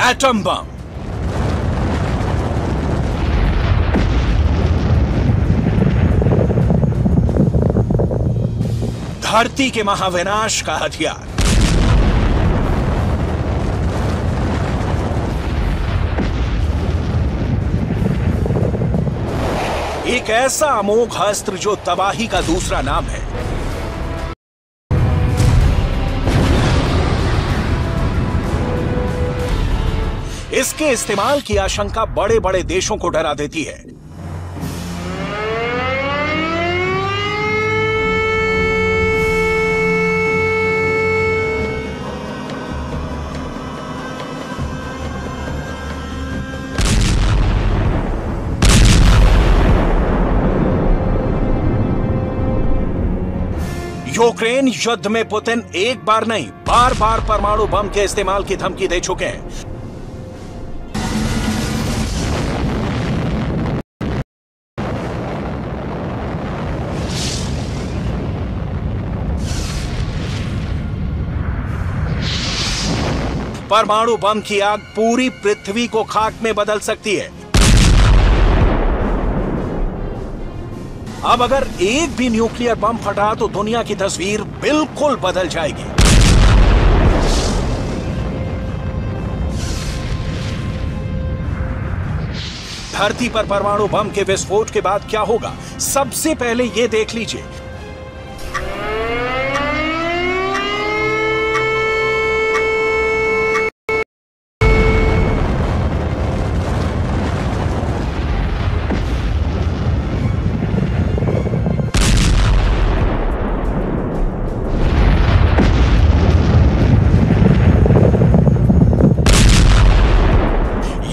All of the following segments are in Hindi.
Atom bomb. धरती के महाविनाश का हथियार। एक ऐसा अमोघ अस्त्र जो तबाही का दूसरा नाम है। इसके इस्तेमाल की आशंका बड़े बड़े देशों को डरा देती है। यूक्रेन युद्ध में पुतिन एक बार नहीं बार बार परमाणु बम के इस्तेमाल की धमकी दे चुके हैं। परमाणु बम की आग पूरी पृथ्वी को खाक में बदल सकती है। अब अगर एक भी न्यूक्लियर बम फटा तो दुनिया की तस्वीर बिल्कुल बदल जाएगी। धरती पर परमाणु बम के विस्फोट के बाद क्या होगा, सबसे पहले यह देख लीजिए।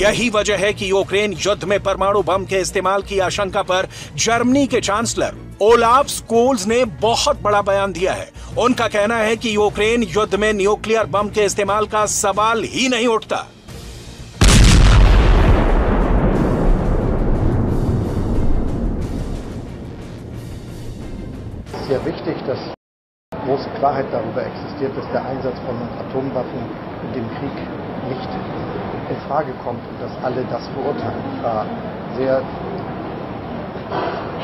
यही वजह है कि यूक्रेन युद्ध में परमाणु बम के इस्तेमाल की आशंका पर जर्मनी के चांसलर ओलाफ स्कोल्स ने बहुत बड़ा बयान दिया है। उनका कहना है कि यूक्रेन युद्ध में न्यूक्लियर बम के इस्तेमाल का सवाल ही नहीं उठता। Sehr wichtig, dass große Klarheit darüber existiert, dass der Einsatz von Atomwaffen in dem Krieg nicht in Frage kommt und dass alle das verurteilen. Ich war sehr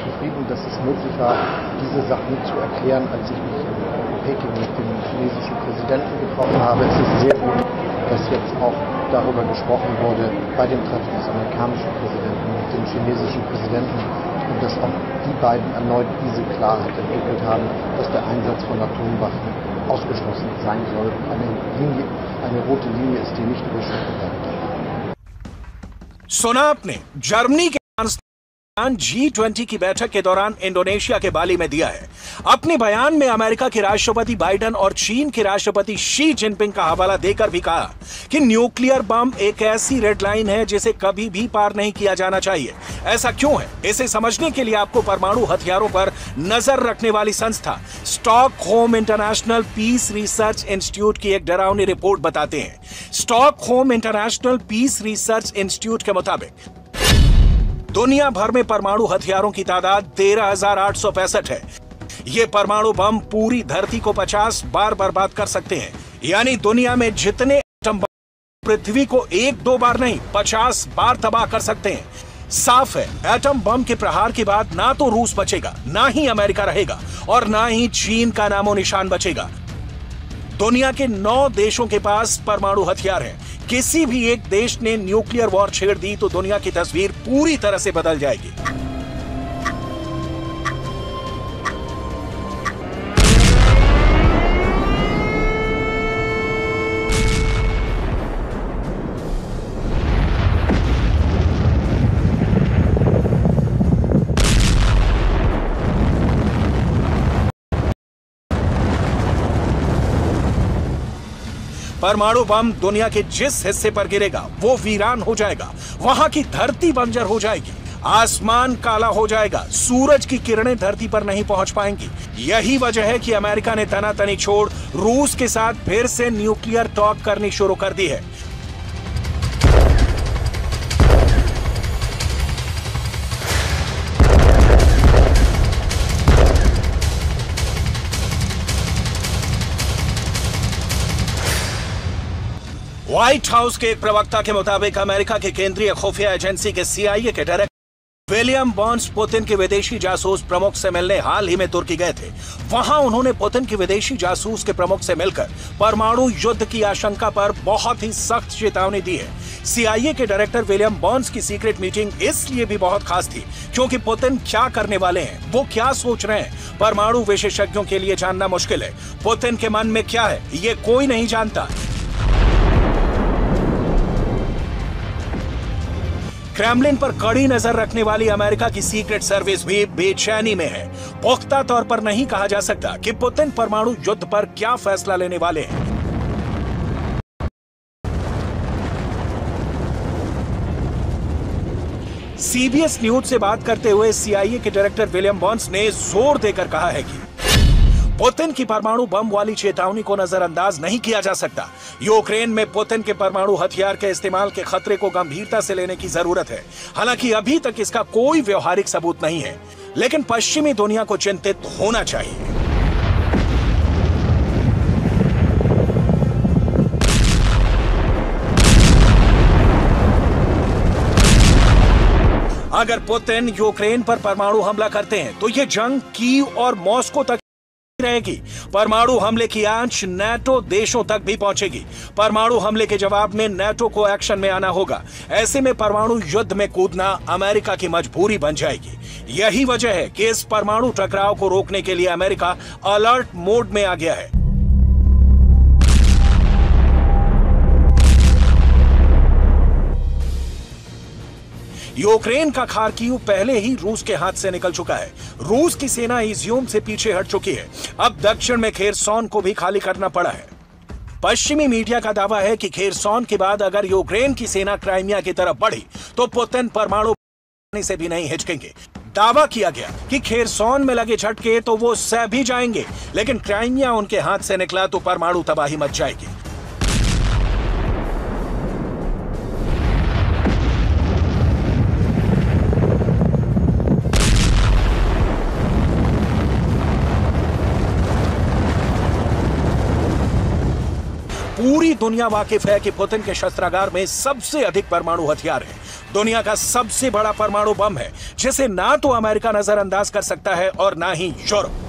zufrieden, dass es möglich war, diese Sachen zu erklären, als ich mich in Peking mit dem chinesischen Präsidenten getroffen habe. Es ist sehr gut, dass jetzt auch darüber gesprochen wurde bei dem Treffen des amerikanischen Präsidenten mit dem chinesischen Präsidenten und dass auch die beiden erneut diese Klarheit entwickelt haben, dass der Einsatz von Atomwaffen ausgeschlossen sein soll. Eine rote Linie ist hier nicht überschritten werden darf। सुना आपने, जर्मनी के G20 की बैठक के दौरान इंडोनेशिया के बाली में दिया है। अपने बयान में अमेरिका के राष्ट्रपति बाइडेन और चीन के राष्ट्रपति शी जिनपिंग का हवाला देकर भी कहा कि न्यूक्लियर बम एक ऐसी रेड लाइन है जिसे कभी भी पार नहीं किया जाना चाहिए। ऐसा क्यों है, इसे समझने के लिए आपको परमाणु हथियारों पर नजर रखने वाली संस्था Stockholm International Peace Research Institute की एक डरावनी रिपोर्ट बताते हैं। Stockholm International Peace Research Institute के मुताबिक दुनिया भर में परमाणु हथियारों की तादाद 13,865 है। ये परमाणु बम पूरी धरती को 50 बार बर्बाद कर सकते हैं। यानी दुनिया में जितने एटम बम पृथ्वी को एक दो बार नहीं 50 बार तबाह कर सकते हैं। साफ है, एटम बम के प्रहार के बाद ना तो रूस बचेगा, ना ही अमेरिका रहेगा और ना ही चीन का नामो निशान बचेगा। दुनिया के 9 देशों के पास परमाणु हथियार हैं। किसी भी एक देश ने न्यूक्लियर वॉर छेड़ दी तो दुनिया की तस्वीर पूरी तरह से बदल जाएगी। परमाणु बम दुनिया के जिस हिस्से पर गिरेगा वो वीरान हो जाएगा। वहां की धरती बंजर हो जाएगी, आसमान काला हो जाएगा, सूरज की किरणें धरती पर नहीं पहुंच पाएंगी। यही वजह है कि अमेरिका ने तनातनी छोड़ रूस के साथ फिर से न्यूक्लियर टॉक करनी शुरू कर दी है। व्हाइट हाउस के एक प्रवक्ता के मुताबिक अमेरिका के केंद्रीय खुफिया एजेंसी के CIA के डायरेक्टर विलियम बर्न्स पुतिन के विदेशी जासूस प्रमुख से मिलने हाल ही में तुर्की गए थे। वहां उन्होंने पुतिन के विदेशी जासूस के प्रमुख से मिलकर परमाणु युद्ध की आशंका पर बहुत ही सख्त चेतावनी दी है। CIA के डायरेक्टर विलियम बर्न्स की सीक्रेट मीटिंग इसलिए भी बहुत खास थी क्योंकि पुतिन क्या करने वाले हैं, वो क्या सोच रहे हैं, परमाणु विशेषज्ञों के लिए जानना मुश्किल है। पुतिन के मन में क्या है, ये कोई नहीं जानता। क्रेमलिन पर कड़ी नजर रखने वाली अमेरिका की सीक्रेट सर्विस भी बेचैनी में है। पुख्ता तौर पर नहीं कहा जा सकता कि पुतिन परमाणु युद्ध पर क्या फैसला लेने वाले हैं। CBS न्यूज से बात करते हुए CIA के डायरेक्टर विलियम बर्न्स ने जोर देकर कहा है कि पुतिन की परमाणु बम वाली चेतावनी को नजरअंदाज नहीं किया जा सकता। यूक्रेन में पुतिन के परमाणु हथियार के इस्तेमाल के खतरे को गंभीरता से लेने की जरूरत है। हालांकि अभी तक इसका कोई व्यवहारिक सबूत नहीं है, लेकिन पश्चिमी दुनिया को चिंतित होना चाहिए। अगर पुतिन यूक्रेन पर परमाणु हमला करते हैं तो यह जंग कीव और मॉस्को तक रहेगी। परमाणु हमले की आंच NATO देशों तक भी पहुंचेगी। परमाणु हमले के जवाब में NATO को एक्शन में आना होगा। ऐसे में परमाणु युद्ध में कूदना अमेरिका की मजबूरी बन जाएगी। यही वजह है कि इस परमाणु टकराव को रोकने के लिए अमेरिका अलर्ट मोड में आ गया है। यूक्रेन का खार्किव पहले ही रूस के हाथ से निकल चुका है। रूस की सेना इज्यूम से पीछे हट चुकी है। अब दक्षिण में खेरसॉन को भी खाली करना पड़ा है। पश्चिमी मीडिया का दावा है कि खेरसॉन के बाद अगर यूक्रेन की सेना क्राइमिया की तरफ बढ़ी तो पुतिन परमाणु से भी नहीं हिचकेंगे। दावा किया गया कि खेरसॉन में लगे झटके तो वो सह भी जाएंगे, लेकिन क्राइमिया उनके हाथ से निकला तो परमाणु तबाही मच जाएगी। पूरी दुनिया वाकिफ है कि पुतिन के शस्त्रागार में सबसे अधिक परमाणु हथियार है। दुनिया का सबसे बड़ा परमाणु बम है जिसे ना तो अमेरिका नजरअंदाज कर सकता है और ना ही यूरोप।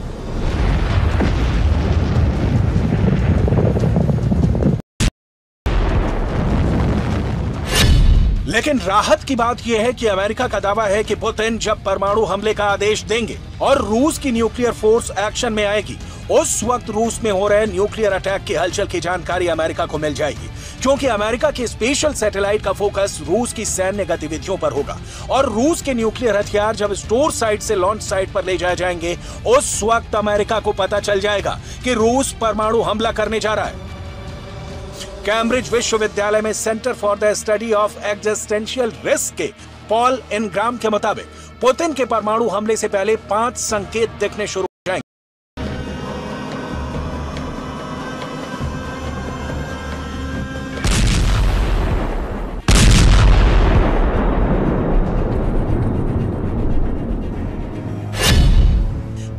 लेकिन राहत की बात यह है कि अमेरिका का दावा है कि पुतिन जब परमाणु हमले का आदेश देंगे और रूस की न्यूक्लियर फोर्स एक्शन में आएगी, उस वक्त रूस में हो रहे न्यूक्लियर अटैक की हलचल की जानकारी अमेरिका को मिल जाएगी, क्योंकि अमेरिका के स्पेशल सैटेलाइट का फोकस रूस की सैन्य गतिविधियों पर होगा और रूस के न्यूक्लियर हथियार जब स्टोर साइट से लॉन्च साइट पर ले जाए जाएंगे, उस वक्त अमेरिका को पता चल जाएगा कि रूस परमाणु हमला करने जा रहा है। कैम्ब्रिज विश्वविद्यालय में centre for the study of existential risk के पॉल इनग्राम के मुताबिक पुतिन के परमाणु हमले से पहले 5 संकेत दिखने शुरू हो जाएंगे।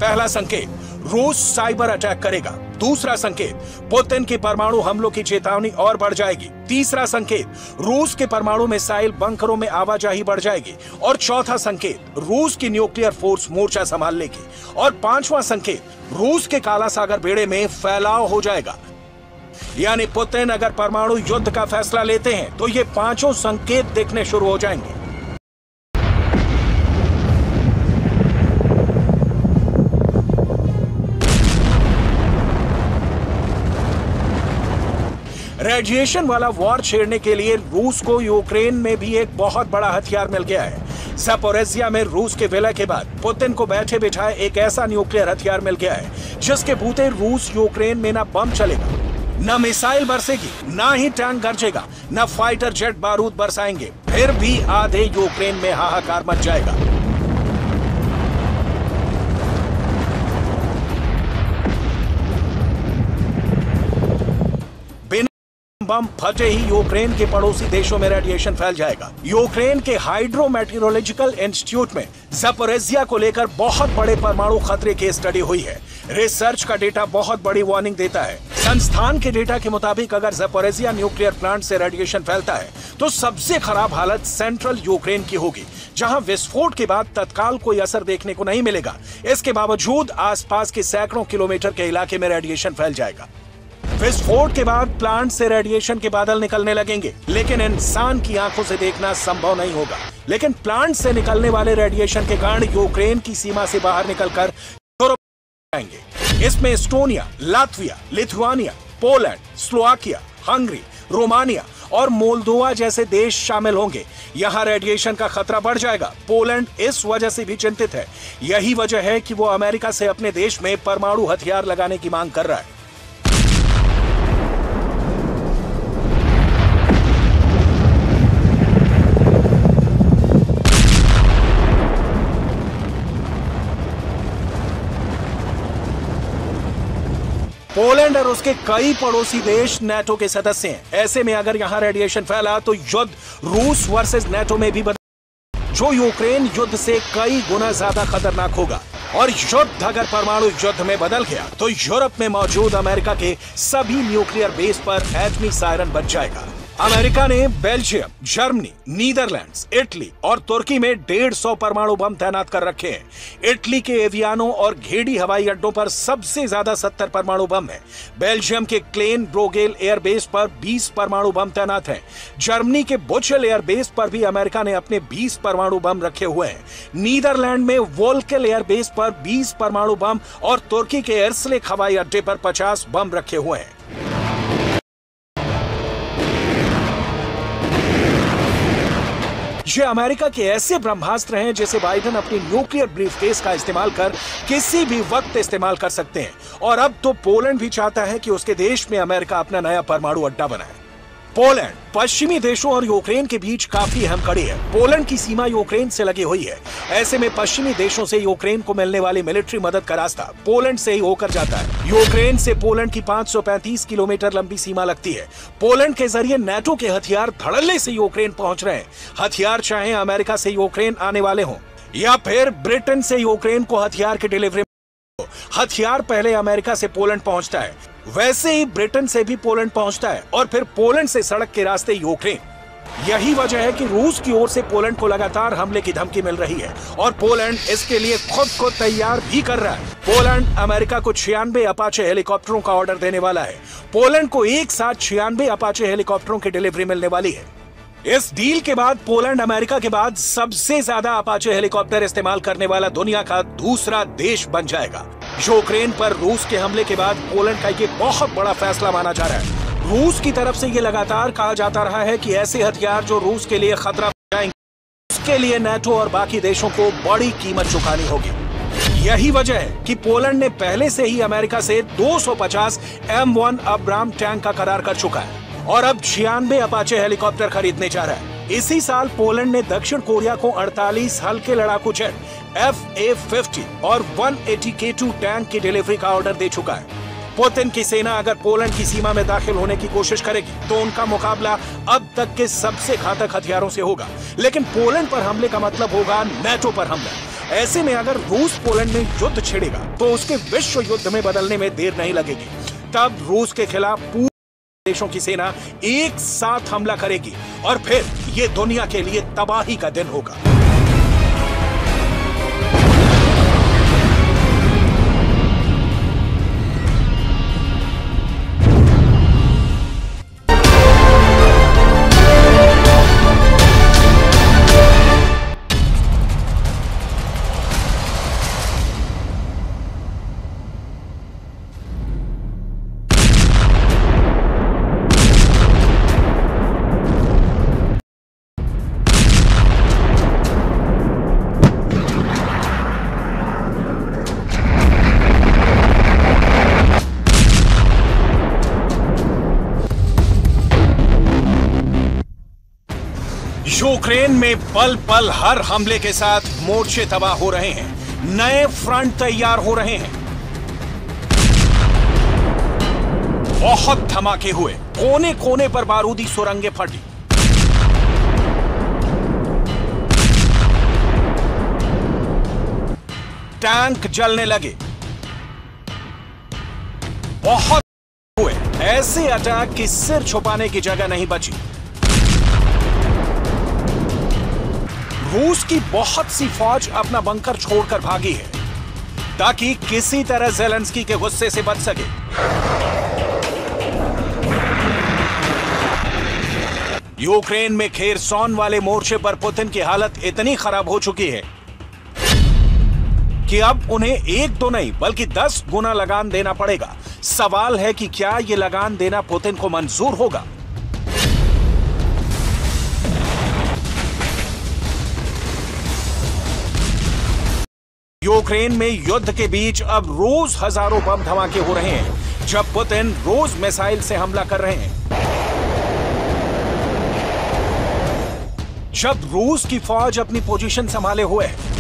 पहला संकेत, रूस साइबर अटैक करेगा। दूसरा संकेत, पुतिन के परमाणु हमलों की चेतावनी और बढ़ जाएगी। तीसरा संकेत, रूस के परमाणु मिसाइल बंकरों में आवाजाही बढ़ जाएगी। और चौथा संकेत, रूस की न्यूक्लियर फोर्स मोर्चा संभाल लेगी। और 5वां संकेत, रूस के काला सागर बेड़े में फैलाव हो जाएगा। यानी पुतिन अगर परमाणु युद्ध का फैसला लेते हैं तो ये 5 संकेत देखने शुरू हो जाएंगे। रेडिएशन वाला वॉर छेड़ने के लिए रूस को यूक्रेन में भी एक बहुत बड़ा हथियार मिल गया है। ज़पोरिज़िया में रूस के विलय के बाद पुतिन को बैठे बिठाए एक ऐसा न्यूक्लियर हथियार मिल गया है जिसके बूते रूस यूक्रेन में ना बम चलेगा, ना मिसाइल बरसेगी, ना ही टैंक गरजेगा, ना फाइटर जेट बारूद बरसाएंगे, फिर भी आधे यूक्रेन में हाहाकार मच जाएगा। बम फटे ही यूक्रेन के पड़ोसी देशों में रेडिएशन फैल जाएगा। यूक्रेन के हाइड्रोमेट्रोलॉजिकल इंस्टीट्यूट में ज़पोरिज़िया को लेकर बहुत बड़े परमाणु खतरे की स्टडी हुई है। रिसर्च का डेटा बहुत बड़ी वार्निंग देता है। संस्थान के डेटा के मुताबिक अगर ज़पोरिज़िया न्यूक्लियर प्लांट से रेडिएशन फैलता है तो सबसे खराब हालत सेंट्रल यूक्रेन की होगी, जहां विस्फोट के बाद तत्काल कोई असर देखने को नहीं मिलेगा। इसके बावजूद आसपास के सैकड़ों किलोमीटर के इलाके में रेडिएशन फैल जाएगा। विस्फोट के बाद प्लांट से रेडिएशन के बादल निकलने लगेंगे, लेकिन इंसान की आंखों से देखना संभव नहीं होगा। लेकिन प्लांट से निकलने वाले रेडिएशन के कारण यूक्रेन की सीमा से बाहर निकलकर यूरोप जाएंगे। इसमें Estonia, Latvia, Lithuania, Poland, Slovakia, Hungary, Romania और मोल्दोवा जैसे देश शामिल होंगे। यहां रेडिएशन का खतरा बढ़ जाएगा। पोलैंड इस वजह से भी चिंतित है। यही वजह है कि वो अमेरिका से अपने देश में परमाणु हथियार लगाने की मांग कर रहा है। पोलैंड और उसके कई पड़ोसी देश नेटो के सदस्य हैं। ऐसे में अगर यहां रेडिएशन फैला तो युद्ध रूस वर्सेस नेटो में भी बदल, जो यूक्रेन युद्ध से कई गुना ज्यादा खतरनाक होगा। और युद्ध अगर परमाणु युद्ध में बदल गया तो यूरोप में मौजूद अमेरिका के सभी न्यूक्लियर बेस पर एटमी सायरन बज जाएगा। अमेरिका ने बेल्जियम, जर्मनी, नीदरलैंड्स, इटली और तुर्की में 150 परमाणु बम तैनात कर रखे हैं। इटली के एवियानो और घेडी हवाई अड्डों पर सबसे ज्यादा 70 परमाणु बम है। बेल्जियम के क्लेन ब्रोगेल एयरबेस पर 20 परमाणु बम तैनात हैं। जर्मनी के बुचेल एयरबेस पर भी अमेरिका ने अपने 20 परमाणु बम रखे हुए हैं। नीदरलैंड में वोल्केल एयरबेस पर 20 परमाणु बम और तुर्की के एरसलेक हवाई अड्डे पर 50 बम रखे हुए हैं। ये अमेरिका के ऐसे ब्रह्मास्त्र हैं जिसे बाइडेन अपनी न्यूक्लियर ब्रीफकेस का इस्तेमाल कर किसी भी वक्त इस्तेमाल कर सकते हैं। और अब तो पोलैंड भी चाहता है कि उसके देश में अमेरिका अपना नया परमाणु अड्डा बनाए। पोलैंड पश्चिमी देशों और यूक्रेन के बीच काफी अहम कड़ी है। पोलैंड की सीमा यूक्रेन से लगी हुई है। ऐसे में पश्चिमी देशों से यूक्रेन को मिलने वाली मिलिट्री मदद का रास्ता पोलैंड से ही होकर जाता है। यूक्रेन से पोलैंड की 535 किलोमीटर लंबी सीमा लगती है। पोलैंड के जरिए नेटो के हथियार धड़ल्ले से यूक्रेन पहुंच रहे हैं। हथियार चाहे अमेरिका से यूक्रेन आने वाले हों या फिर ब्रिटेन से यूक्रेन को हथियार की डिलीवरी, हथियार पहले अमेरिका से पोलैंड पहुंचता है, वैसे ही ब्रिटेन से भी पोलैंड पहुंचता है और फिर पोलैंड से सड़क के रास्ते यूक्रेन। यही वजह है कि रूस की ओर से पोलैंड को लगातार हमले की धमकी मिल रही है और पोलैंड इसके लिए खुद को तैयार भी कर रहा है। पोलैंड अमेरिका को 96 अपाचे हेलीकॉप्टरों का ऑर्डर देने वाला है। पोलैंड को एक साथ 96 अपाचे हेलीकॉप्टरों की डिलीवरी मिलने वाली है। इस डील के बाद पोलैंड अमेरिका के बाद सबसे ज्यादा अपाचे हेलीकॉप्टर इस्तेमाल करने वाला दुनिया का दूसरा देश बन जाएगा। यूक्रेन पर रूस के हमले के बाद पोलैंड का ये बहुत बड़ा फैसला माना जा रहा है। रूस की तरफ से ये लगातार कहा जाता रहा है कि ऐसे हथियार जो रूस के लिए खतरा बन जाएंगे, उसके लिए नेटो और बाकी देशों को बड़ी कीमत चुकानी होगी। यही वजह है कि पोलैंड ने पहले से ही अमेरिका से 250 M1 अब्राम टैंक का करार कर चुका है और अब 96 अपाचे हेलीकॉप्टर खरीदने जा रहा है। इसी साल पोलैंड ने दक्षिण कोरिया को 48 हल्के लड़ाकू जेट FA-50 और 180 K2 टैंक की डिलीवरी का ऑर्डर दे चुका है। पुतिन की सेना अगर पोलैंड की सीमा में दाखिल होने की कोशिश करेगी तो उनका मुकाबला अब तक के सबसे घातक हथियारों से होगा। लेकिन पोलैंड पर हमले का मतलब होगा नेटो पर हमला। ऐसे में अगर रूस पोलैंड में युद्ध छिड़ेगा तो उसके विश्व युद्ध में बदलने में देर नहीं लगेगी। तब रूस के खिलाफ पूरे देशों की सेना एक साथ हमला करेगी और फिर ये दुनिया के लिए तबाही का दिन होगा। यूक्रेन में पल पल हर हमले के साथ मोर्चे तबाह हो रहे हैं, नए फ्रंट तैयार हो रहे हैं। बहुत धमाके हुए, कोने कोने पर बारूदी सुरंगें फटी। टैंक जलने लगे, बहुत हुए। ऐसे अटैक कि सिर छुपाने की जगह नहीं बची। रूस की बहुत सी फौज अपना बंकर छोड़कर भागी है ताकि किसी तरह ज़ेलेंस्की के गुस्से से बच सके। यूक्रेन में खेरसॉन वाले मोर्चे पर पुतिन की हालत इतनी खराब हो चुकी है कि अब उन्हें एक तो नहीं बल्कि 10 गुना लगान देना पड़ेगा। सवाल है कि क्या यह लगान देना पुतिन को मंजूर होगा? यूक्रेन में युद्ध के बीच अब रोज हजारों बम धमाके हो रहे हैं, जब पुतिन रोज मिसाइल से हमला कर रहे हैं। जब रूस की फौज अपनी पोजीशन संभाले हुए है,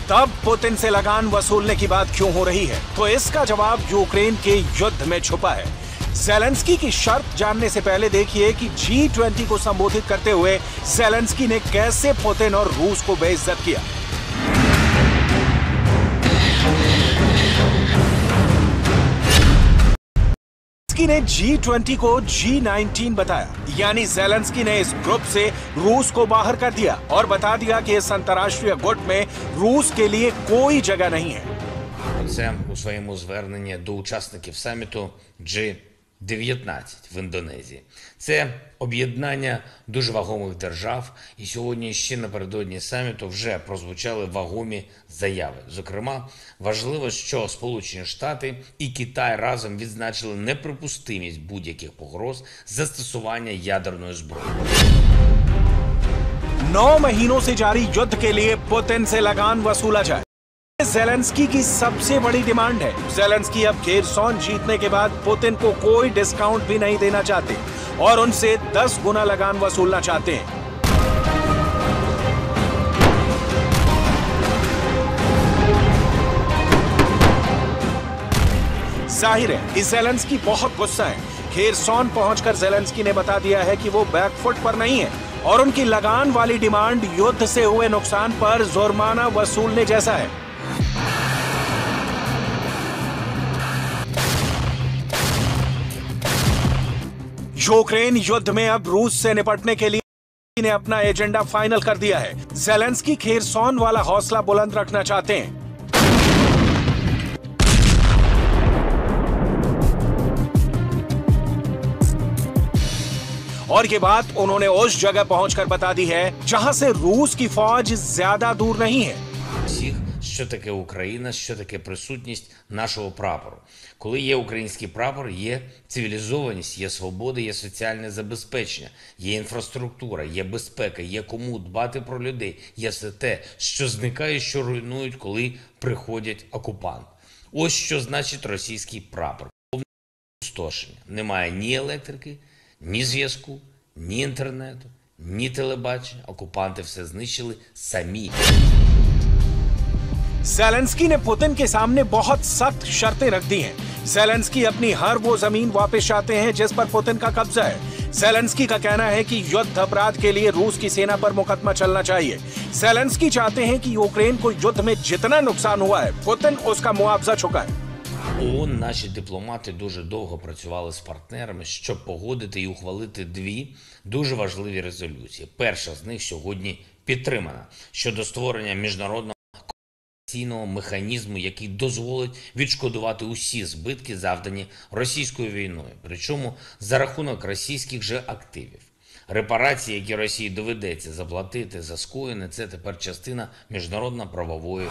तब पुतिन से लगान वसूलने की बात क्यों हो रही है? तो इसका जवाब यूक्रेन के युद्ध में छुपा है। ज़ेलेंस्की की शर्त जानने से पहले देखिए कि G20 को संबोधित करते हुए ज़ेलेंस्की ने कैसे पुतिन और रूस को बेइज्जत किया। ज़ेलेंस्की ने G20 को G19 बताया, यानी ज़ेलेंस्की ने इस ग्रुप से रूस को बाहर कर दिया और बता दिया कि इस अंतर्राष्ट्रीय गुट में रूस के लिए कोई जगह नहीं है। Це у своєму зверненні до учасників саміту G19 в Індонезії. Це об'єднання дуже вагомих держав, і сьогодні ще напередодні саміту вже прозвучали вагомі заяви. Зокрема, важливо, що Сполучені Штати і Китай разом відзначили неприпустимість будь-яких погроз застосування ядерної зброї. 9 महीनों से जारी युद्ध के लिए पुतिन से लगान वसूला जाए, ज़ेलेंस्की की सबसे बड़ी डिमांड है। ज़ेलेंस्की अब खेरसॉन जीतने के बाद पुतिन को कोई डिस्काउंट भी नहीं देना चाहते और उनसे 10 गुना लगान वसूलना चाहते हैं। जाहिर है कि ज़ेलेंस्की बहुत गुस्सा है। खेरसॉन पहुंचकर ज़ेलेंस्की ने बता दिया है कि वो बैकफुट पर नहीं है और उनकी लगान वाली डिमांड युद्ध से हुए नुकसान पर जुर्माना वसूलने जैसा है। यूक्रेन युद्ध में अब रूस से निपटने के लिए ने अपना एजेंडा फाइनल कर दिया है। ज़ेलेंस्की खेरसॉन वाला हौसला बुलंद रखना चाहते हैं। और ये बात उन्होंने उस जगह पहुंचकर बता दी है जहां से रूस की फौज ज्यादा दूर नहीं है। Всіх, що таке Україна, що таке присутність нашого прапору. Коли є український прапор, є цивілізованість, є свобода, є соціальне забезпечення, є інфраструктура, є безпека, є кому дбати про людей, є все те, що зникає, що руйнують, коли приходять окупанти. Ось що значить російський прапор. Повне спустошення. Немає ні електрики, ні зв'язку, ні інтернету, ні телебачення. Окупанти все знищили самі. ज़ेलेंस्की ने पुतिन के सामने बहुत सख्त शर्तें रख दी हैं। ज़ेलेंस्की अपनी हर वो जमीन वापस चाहते हैं जिस पर पुतिन का कब्जा है। ज़ेलेंस्की का कहना है कि युद्ध अपराध के लिए रूस की सेना पर मुकदमा चलना चाहिए। ज़ेलेंस्की चाहते हैं कि यूक्रेन को युद्ध में जितना नुकसान हुआ है, पुतिन उसका मुआवजा चुकाए। ООН наші дипломати дуже довго працювали з партнерами, щоб погодити і ухвалити дві дуже важливі резолюції. Перша з них сьогодні підтримана щодо створення міжнародного компенсаційного механізму, який дозволить відшкодувати усі збитки, завдані російською війною, причому за рахунок російських же активів. Репарації, які Росії доведеться заплатити за скоєне, це тепер частина міжнародно-правової.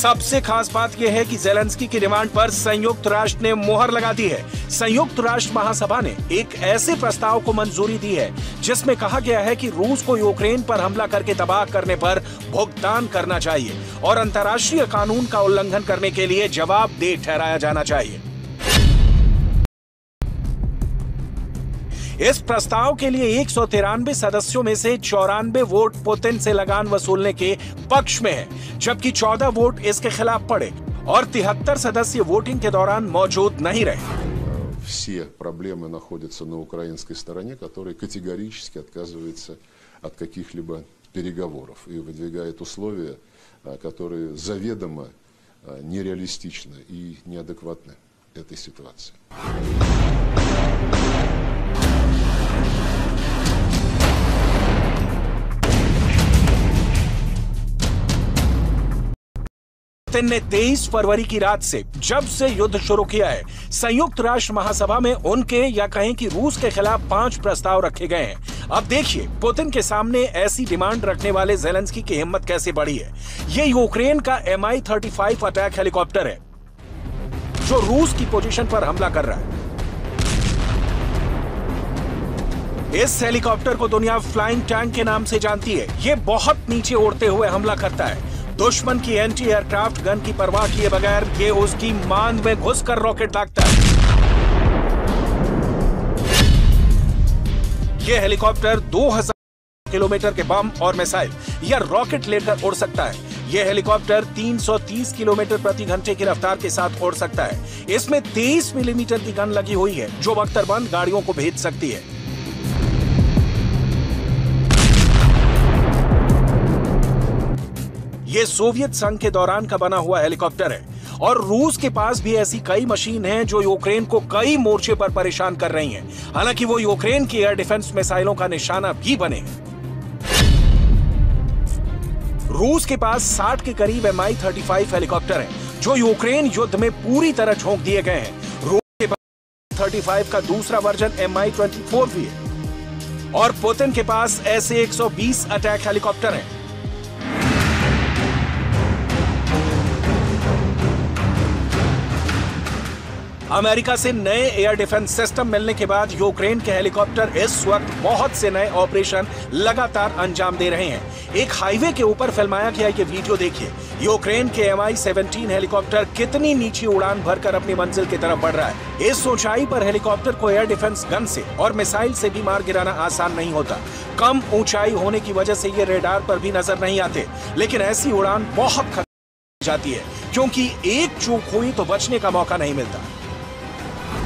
सबसे खास बात यह है कि ज़ेलेंस्की की डिमांड पर संयुक्त राष्ट्र ने मुहर लगा दी है। संयुक्त राष्ट्र महासभा ने एक ऐसे प्रस्ताव को मंजूरी दी है जिसमें कहा गया है कि रूस को यूक्रेन पर हमला करके तबाह करने पर भुगतान करना चाहिए और अंतर्राष्ट्रीय कानून का उल्लंघन करने के लिए जवाबदेह ठहराया जाना चाहिए। इस प्रस्ताव के लिए 193 सदस्यों में से 94 वोट पुतिन से लगान वसूलने के पक्ष में है, जबकि 14 वोट इसके खिलाफ पड़े और 73 सदस्य वोटिंग के दौरान मौजूद नहीं रहे। Все проблемы находятся на украинской стороне, которая категорически отказывается от каких-либо переговоров и выдвигает условия, которые заведомо нереалистичны и неадекватны этой ситуации. पुतिन ने 23 फरवरी की रात से जब से युद्ध शुरू किया है, संयुक्त राष्ट्र महासभा में उनके या कहें कि रूस के खिलाफ 5 प्रस्ताव रखे गए हैं। अब देखिए पुतिन के सामने ऐसी डिमांड रखने वाले ज़ेलेंस्की की हिम्मत कैसे बढ़ी है। ये यूक्रेन का Mi-35 अटैक हेलीकॉप्टर है जो रूस की पोजीशन पर हमला कर रहा है। इस हेलीकॉप्टर को दुनिया फ्लाइंग टैंक के नाम से जानती है। ये बहुत नीचे उड़ते हुए हमला करता है। दुश्मन की एंटी एयरक्राफ्ट गन की परवाह किए बगैर ये उसकी मान में घुसकर रॉकेट दागता है। ये हेलीकॉप्टर 2000 किलोमीटर के बम और मिसाइल या रॉकेट लेकर उड़ सकता है। यह हेलीकॉप्टर 330 किलोमीटर प्रति घंटे की रफ्तार के साथ उड़ सकता है। इसमें 23 मिलीमीटर की गन लगी हुई है जो बख्तरबंद गाड़ियों को भेज सकती है। ये सोवियत संघ के दौरान का बना हुआ हेलीकॉप्टर है और रूस के पास भी ऐसी कई मशीन हैं जो यूक्रेन को कई मोर्चे पर परेशान कर रही हैं। हालांकि वो यूक्रेन की एयर डिफेंस मिसाइलों का निशाना भी बने हैं। रूस के पास 60 के करीब Mi-35 हेलीकॉप्टर हैं जो यूक्रेन युद्ध में पूरी तरह झोंक दिए गए हैं। रूस के पास 35 का दूसरा वर्जन Mi-24 भी है और पुतिन के पास ऐसे 120 अटैक हेलीकॉप्टर हैं। अमेरिका से नए एयर डिफेंस सिस्टम मिलने के बाद यूक्रेन के हेलीकॉप्टर इस वक्त बहुत से नए ऑपरेशन लगातार अंजाम दे रहे हैं। एक हाईवे के ऊपर फिल्माया गया ये वीडियो देखिए। यूक्रेन के Mi-17 हेलीकॉप्टर कितनी नीची उड़ान भरकर अपनी मंजिल की तरफ बढ़ रहा है। इस ऊंचाई पर हेलीकॉप्टर को एयर डिफेंस गन से और मिसाइल से भी मार गिराना आसान नहीं होता। कम ऊंचाई होने की वजह से ये रेडार पर भी नजर नहीं आते, लेकिन ऐसी उड़ान बहुत खतरनाक जाती है क्योंकि एक चूक हुई तो बचने का मौका नहीं मिलता।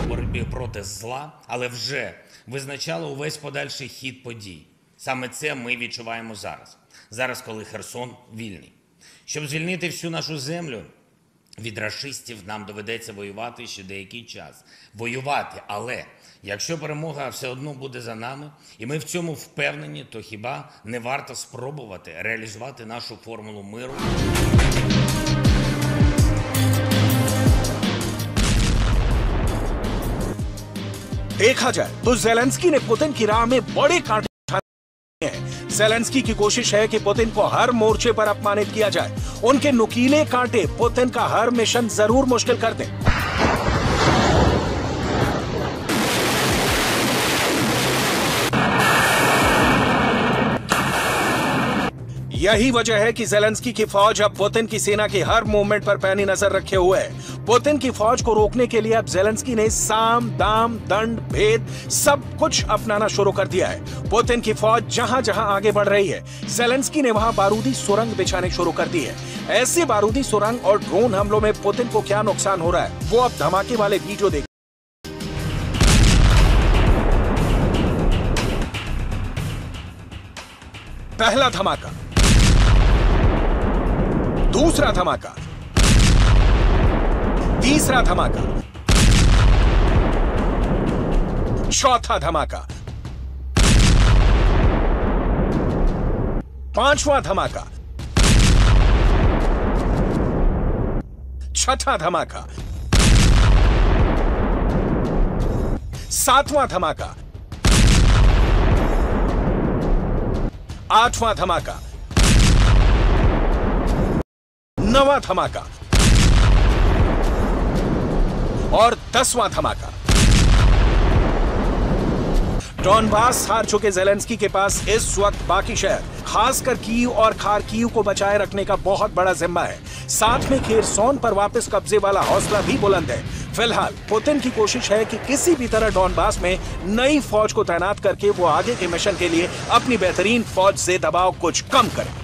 Боротьбі проти зла, але вже визначало увесь подальший хід подій. Саме це ми відчуваємо зараз. Зараз, коли Херсон вільний. Щоб звільнити всю нашу землю від рашистів, нам доведеться воювати ще деякий час. Воювати, але якщо перемога все одно буде за нами, і ми в цьому впевнені, то хіба не варто спробувати реалізувати нашу формулу миру? देखा जाए तो ज़ेलेंस्की ने पुतिन की राह में बड़े कांटे उठाए हैं। ज़ेलेंस्की की कोशिश है कि पुतिन को हर मोर्चे पर अपमानित किया जाए। उनके नुकीले कांटे पुतिन का हर मिशन जरूर मुश्किल कर दें। यही वजह है कि ज़ेलेंस्की की फौज अब पुतिन की सेना की हर मूवमेंट पर पैनी नजर रखे हुए है। पुतिन की फौज को रोकने के लिए अब ज़ेलेंस्की ने साम, दाम, दंड, भेद सब कुछ अपनाना शुरू कर दिया है। पुतिन की फौज जहां जहां आगे बढ़ रही है, ज़ेलेंस्की ने वहां बारूदी सुरंग बिछाने शुरू कर दी है। ऐसे बारूदी सुरंग और ड्रोन हमलों में पुतिन को क्या नुकसान हो रहा है, वो अब धमाके वाले वीडियो देखिए। पहला धमाका, दूसरा धमाका, तीसरा धमाका, चौथा धमाका, पांचवा धमाका, छठा धमाका, सातवां धमाका, आठवां धमाका, नवां धमाका और 10वां धमाका। डॉनबास हार चुके ज़ेलेंस्की के पास इस वक्त बाकी शहर, खासकर कीव और खार्किव को बचाए रखने का बहुत बड़ा जिम्मा है। साथ में खेरसोन पर वापस कब्जे वाला हौसला भी बुलंद है। फिलहाल पुतिन की कोशिश है कि किसी भी तरह डॉनबास में नई फौज को तैनात करके वो आगे के मिशन के लिए अपनी बेहतरीन फौज से दबाव कुछ कम करे।